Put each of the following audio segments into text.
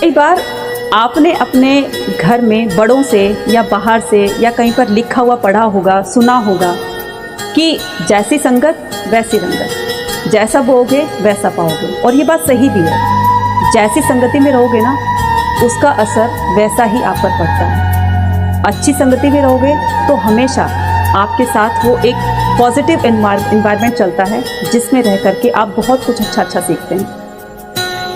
कई बार आपने अपने घर में बड़ों से या बाहर से या कहीं पर लिखा हुआ पढ़ा होगा, सुना होगा कि जैसी संगत वैसी रंगत, जैसा बोओगे वैसा पाओगे। और ये बात सही भी है, जैसी संगति में रहोगे ना उसका असर वैसा ही आप पर पड़ता है। अच्छी संगति में रहोगे तो हमेशा आपके साथ वो एक पॉजिटिव एनवायरनमेंट चलता है जिसमें रह करके आप बहुत कुछ अच्छा सीखते हैं।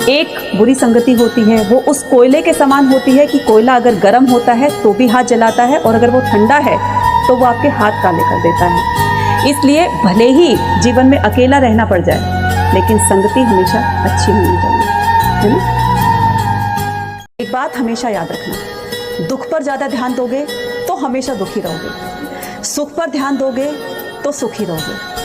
एक बुरी संगति होती है वो उस कोयले के समान होती है कि कोयला अगर गर्म होता है तो भी हाथ जलाता है और अगर वो ठंडा है तो वो आपके हाथ काले कर देता है। इसलिए भले ही जीवन में अकेला रहना पड़ जाए लेकिन संगति हमेशा अच्छी होनी चाहिए, है ना। एक बात हमेशा याद रखना, दुख पर ज़्यादा ध्यान दोगे तो हमेशा दुखी रहोगे, सुख पर ध्यान दोगे तो सुखी रहोगे।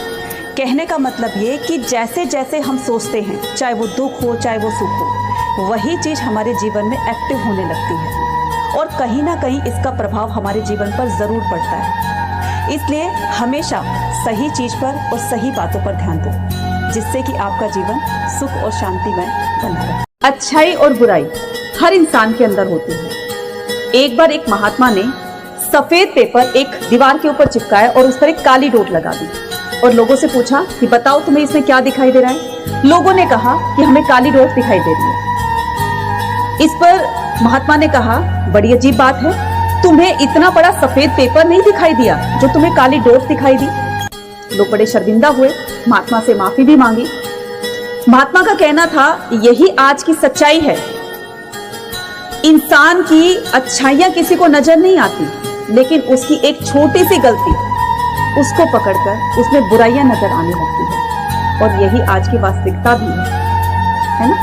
कहने का मतलब ये कि जैसे जैसे हम सोचते हैं, चाहे वो दुख हो चाहे वो सुख हो, वही चीज़ हमारे जीवन में एक्टिव होने लगती है और कहीं ना कहीं इसका प्रभाव हमारे जीवन पर ज़रूर पड़ता है। इसलिए हमेशा सही चीज़ पर और सही बातों पर ध्यान दो जिससे कि आपका जीवन सुख और शांतिमय बना रहे। अच्छाई और बुराई हर इंसान के अंदर होती है। एक बार एक महात्मा ने सफ़ेद पेपर एक दीवार के ऊपर चिपकाया और उस पर एक काली डोट लगा दी और लोगों से पूछा कि बताओ तुम्हें इसमें क्या दिखाई दे रहा है। लोगों ने कहा कि हमें काली डोट दिखाई दे रही है। इस पर महात्मा ने कहा बड़ी अजीब बात है, तुम्हें इतना बड़ा सफेद पेपर नहीं दिखाई दिया जो तुम्हें काली डोट दिखाई दी। लोग बड़े शर्मिंदा हुए, महात्मा से माफी भी मांगी। महात्मा का कहना था यही आज की सच्चाई है, इंसान की अच्छाइयां किसी को नजर नहीं आती लेकिन उसकी एक छोटी सी गलती उसको पकड़कर उसमें बुराइयां नजर आने लगती है और यही आज की वास्तविकता भी है ना।